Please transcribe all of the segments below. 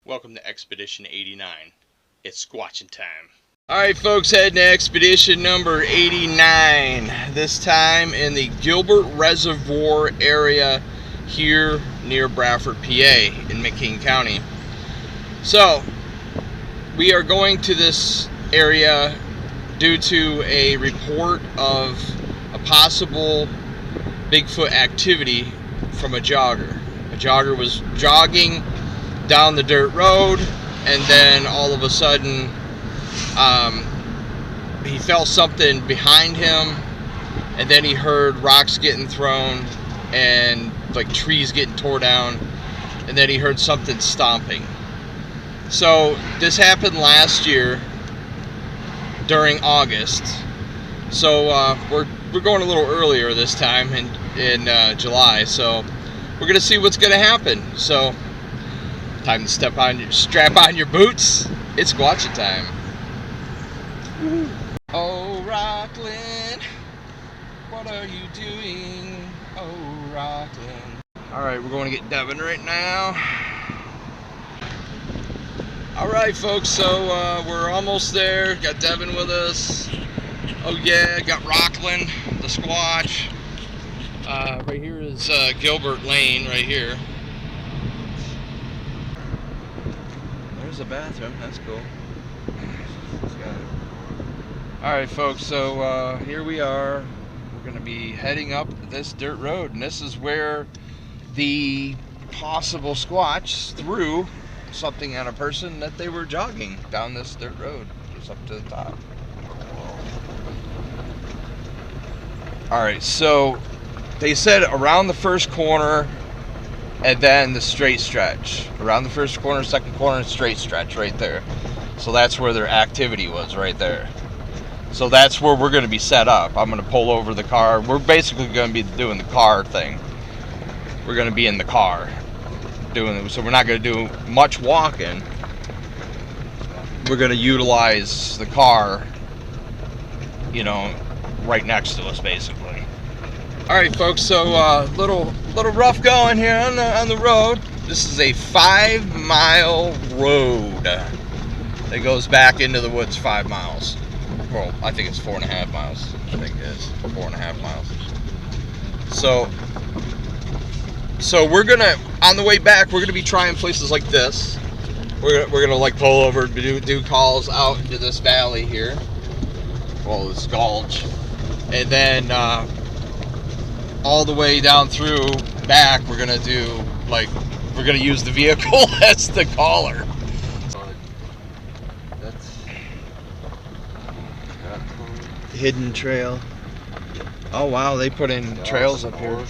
Welcome to Expedition 89. It's squatching time. Alright folks, heading to Expedition number 89. This time in the Gilbert Reservoir area here near Bradford, PA in McKean County. So, we are going to this area due to a report of a possible Bigfoot activity from a jogger. A jogger was jogging down the dirt road, and then all of a sudden he felt something behind him, and then he heard rocks getting thrown and like trees getting tore down, and then he heard something stomping. So this happened last year during August, so we're going a little earlier this time in July, so we're gonna see what's gonna happen. So time to strap on your boots. It's squatching time. Woo. Oh, Rockland, what are you doing? Oh, Rockland. Alright, we're going to get Devin right now. Alright, folks, so we're almost there. Got Devin with us. Oh, yeah, got Rockland, the squatch. Right here is Gilbert Lane, right here. There's a bathroom, that's cool. Alright folks, so here we are. We're going to be heading up this dirt road, and this is where the possible squatch threw something at a person that they were jogging down this dirt road, just up to the top. Alright, so they said around the first corner, and then the straight stretch. Around the first corner, second corner, straight stretch right there. So that's where their activity was, right there. So that's where we're going to be set up. I'm going to pull over the car. We're basically going to be doing the car thing. We're going to be in the car doing it. So we're not going to do much walking. We're going to utilize the car, you know, right next to us, basically. Alright folks, so little rough going here on the road. This is a 5-mile road that goes back into the woods 5 miles. Well, I think it's 4.5 miles. I think it is 4.5 miles. So we're gonna, on the way back, we're gonna be trying places like this. We're gonna like pull over, do calls out into this valley here. Well, this gulch, and then all the way down through back, we're gonna do like, we're gonna use the vehicle as the caller. That's hidden trail. Oh wow, they put in trails up here.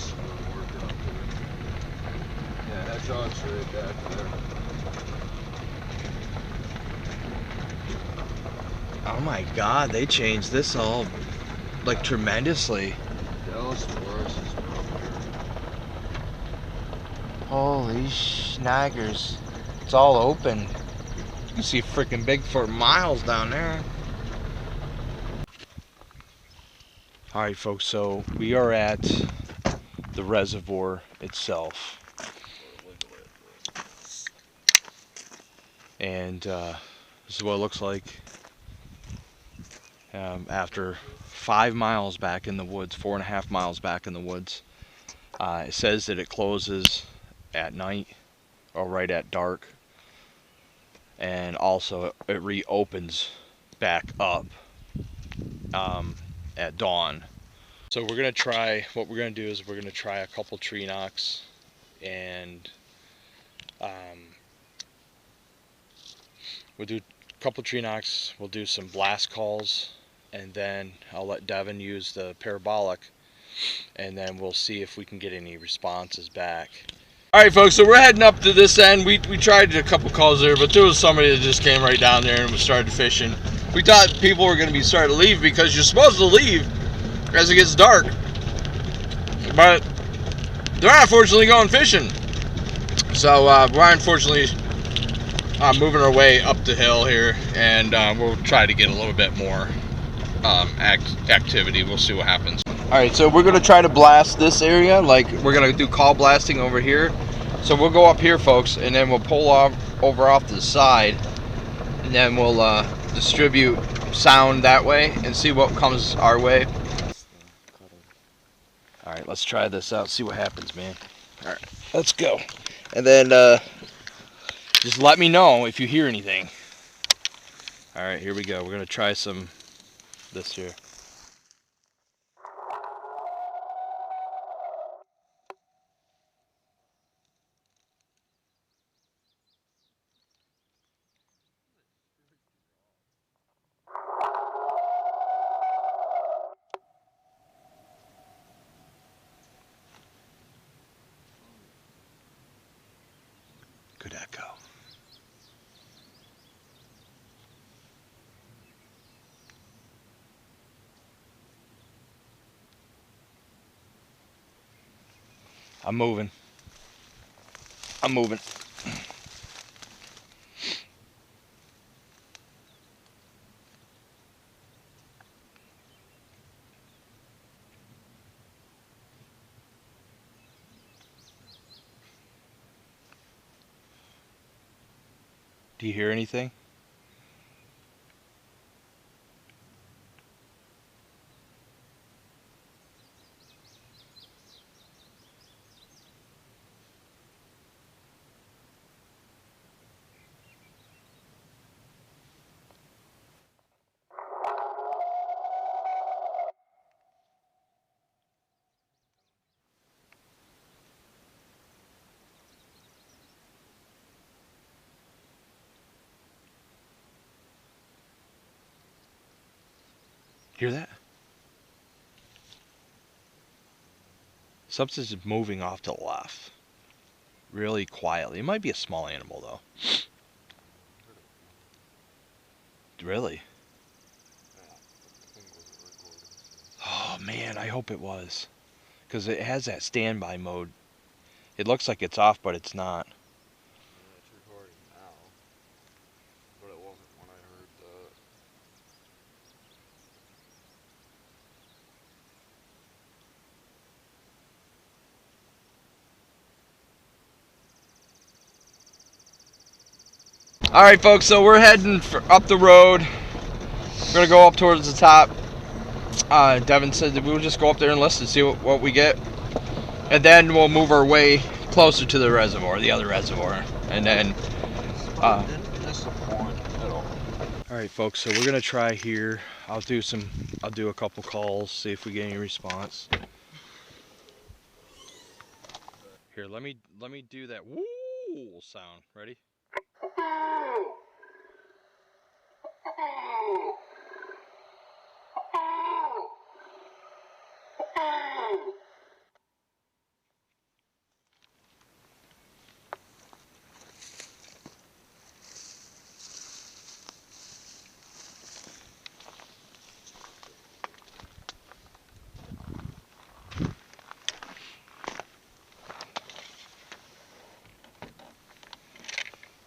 Yeah, that's also right back there. Oh my god, they changed this all like tremendously. Holy schnaggers. It's all open. You can see freaking Bigfoot miles down there. Alright folks, so we are at the reservoir itself. And this is what it looks like after 5 miles back in the woods, 4.5 miles back in the woods. It says that it closes at night or right at dark, and also it reopens back up at dawn. So we're gonna try, what we're gonna do is we're gonna try a couple tree knocks and We'll do a couple tree knocks, we'll do some blast calls, and then I'll let Devin use the parabolic, and then we'll see if we can get any responses back. Alright folks, so we're heading up to this end. We tried a couple calls there, but there was somebody that just came right down there and we started fishing. We thought people were going to be starting to leave because you're supposed to leave as it gets dark. But they're unfortunately going fishing. So we're unfortunately moving our way up the hill here, and we'll try to get a little bit more activity. We'll see what happens. Alright, so we're going to try to blast this area. Like, we're going to do call blasting over here. So we'll go up here, folks, and then we'll pull over off to the side, and then we'll distribute sound that way and see what comes our way. Alright, let's try this out, see what happens, man. Alright, let's go. And then just let me know if you hear anything. Alright, here we go. We're going to try some this here. Good echo. I'm moving. I'm moving. Do you hear anything? Hear that? Something's moving off to the left. Really quietly. It might be a small animal, though. Really? Oh, man, I hope it was. Because it has that standby mode. It looks like it's off, but it's not. It's recording now, but it wasn't when I heard All right, folks, so we're heading up the road. We're going to go up towards the top. Devin said that we'll just go up there and listen, see what we get. And then we'll move our way closer to the reservoir, the other reservoir. And then... Alright, folks, so we're going to try here. I'll do a couple calls, see if we get any response. Here, let me do that woo sound. Ready?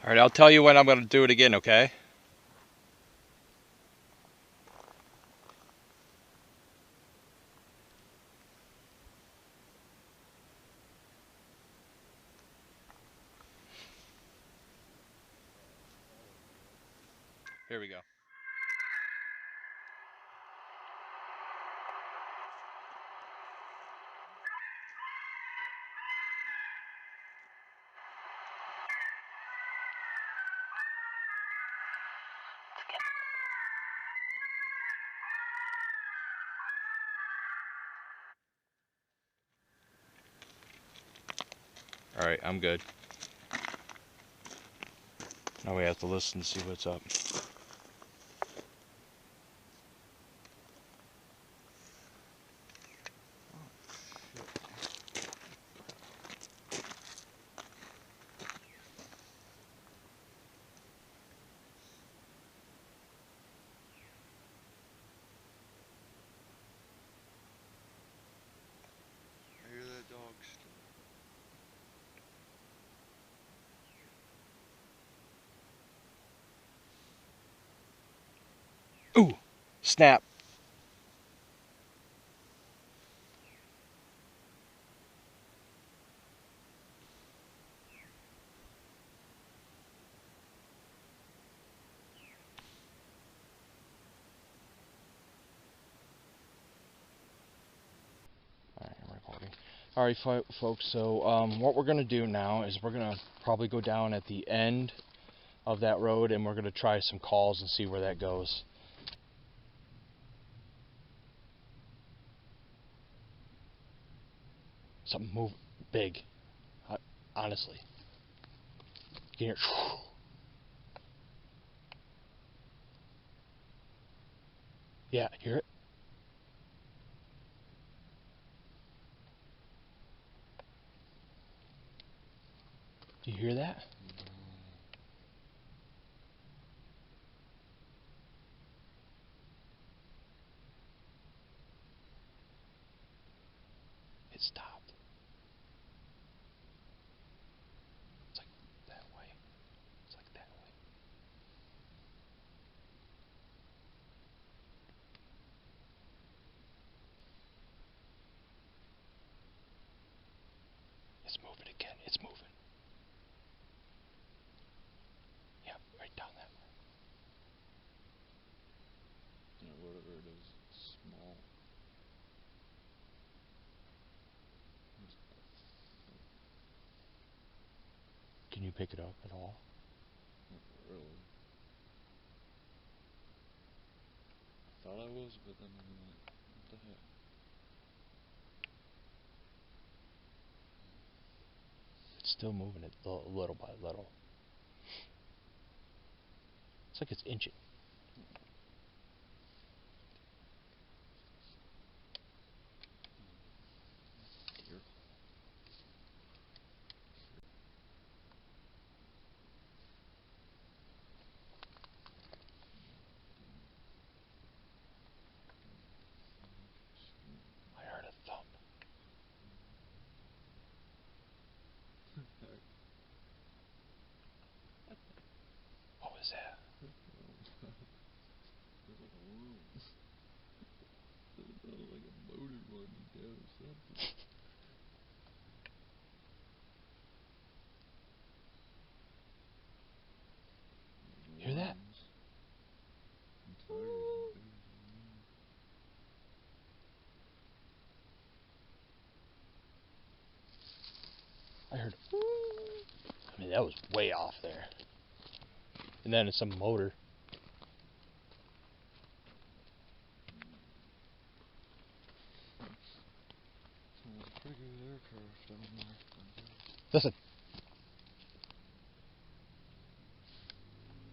Alright, I'll tell you when I'm going to do it again, okay? Here we go. Alright, I'm good. Now we have to listen to see what's up. I hear that dog still. Ooh! Snap! Alright, I'm recording. Alright, folks, so what we're going to do now is we're going to probably go down at the end of that road and we're going to try some calls and see where that goes. Something move big. Honestly. You can hear. Yeah, hear it? Do you hear that? It stopped. It's like that way. It's like that way. It's moving again. It's moving. Yeah, right down that way. Yeah, whatever it is, it's small. Can you pick it up at all? Not really. I thought I was, but then I'm like, what the heck? It's still moving it little by little. It's like it's inching. Here. I heard a thump. What was that? There's like a room. There's like a motor running down or something. Hear that? I'm tired. I heard. I mean, that was way off there. And then it's some motor. There's a pretty good aircraft down there. Listen.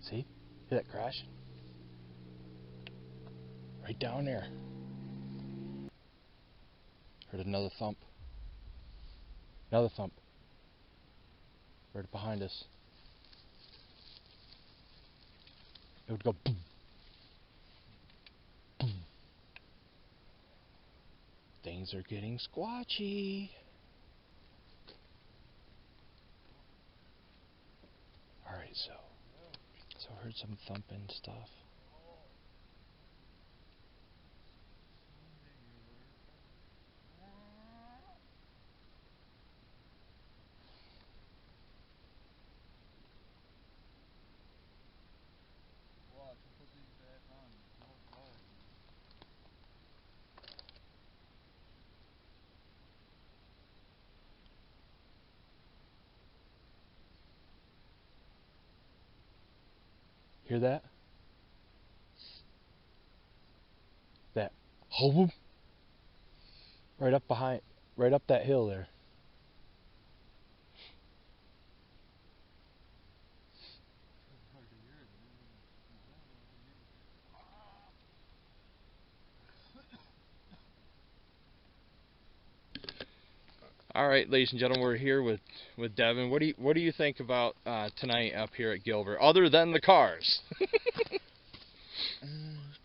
See? Hear that crash? Right down there. Heard another thump. Another thump. Right behind us. It would go boom. Boom. Things are getting squatchy. Alright, so I heard some thumping stuff. Watch, I'll put these back on. More calls. Hear that? That whoop. Right up behind, right up that hill there. All right, ladies and gentlemen, we're here with Devin. What do you think about tonight up here at Gilbert, other than the cars? It's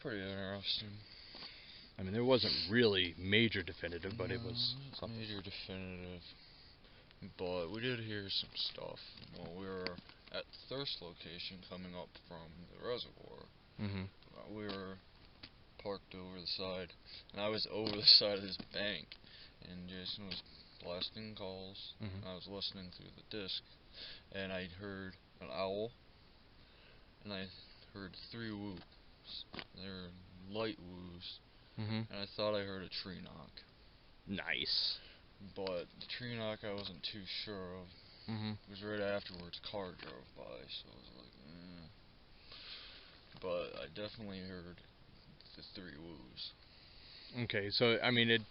pretty interesting. I mean, there wasn't really major definitive, but it was something. Major definitive. But we did hear some stuff while we were at the Thirst location coming up from the reservoir. Mm-hmm. We were parked over the side, and I was over the side of this bank, and Jason was blasting calls. Mm-hmm. I was listening through the disc, and I heard an owl, and I heard 3 whoops. They were light woos, Mm-hmm. and I thought I heard a tree knock. Nice. But the tree knock I wasn't too sure of. Mm-hmm. It was right afterwards, a car drove by, so I was like, But I definitely heard the 3 woos. Okay, so I mean, it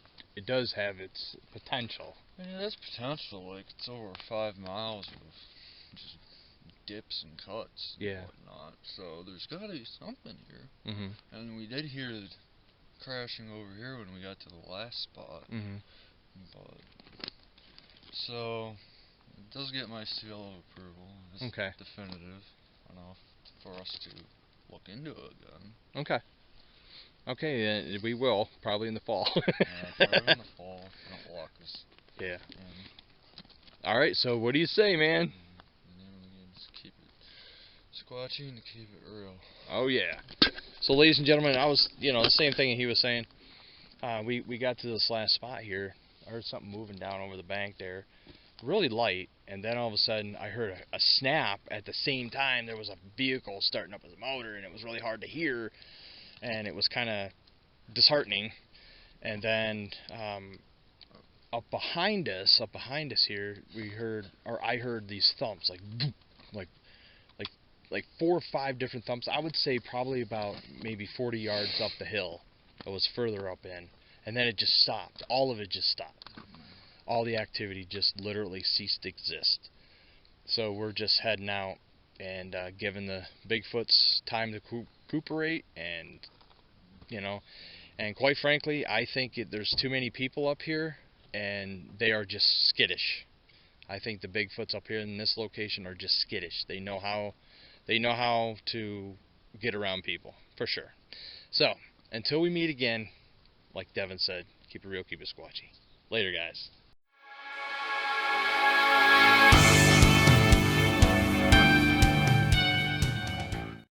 does have its potential. Yeah, that's potential. Like, it's over 5 miles of just dips and cuts and Yeah. whatnot. So there's got to be something here. Mm-hmm. And we did hear it crashing over here when we got to the last spot. Mm-hmm. But so it does get my seal of approval. It's Okay. definitive enough for us to look into it again. Okay. Okay, we will probably in the fall. Probably in the fall. Don't lock us Yeah. in. All right. So what do you say, man? And then we can just keep it squatchy and keep it real. Oh yeah. So ladies and gentlemen, I was, the same thing he was saying. We got to this last spot here. I heard something moving down over the bank there, really light, and then all of a sudden I heard a snap. At the same time, there was a vehicle starting up with a motor, and it was really hard to hear, and it was kind of disheartening. And then up behind us here, I heard these thumps, like 4 or 5 different thumps. I would say probably about maybe 40 yards up the hill. It was further up in. And then it just stopped. All of it just stopped. All the activity just literally ceased to exist. So we're just heading out and giving the Bigfoots time to recuperate, and and quite frankly, I think there's too many people up here, and they are just skittish. I think the Bigfoots up here in this location are just skittish. They know how to get around people, for sure. So, until we meet again, like Devin said, keep it real, keep it squatchy. Later, guys.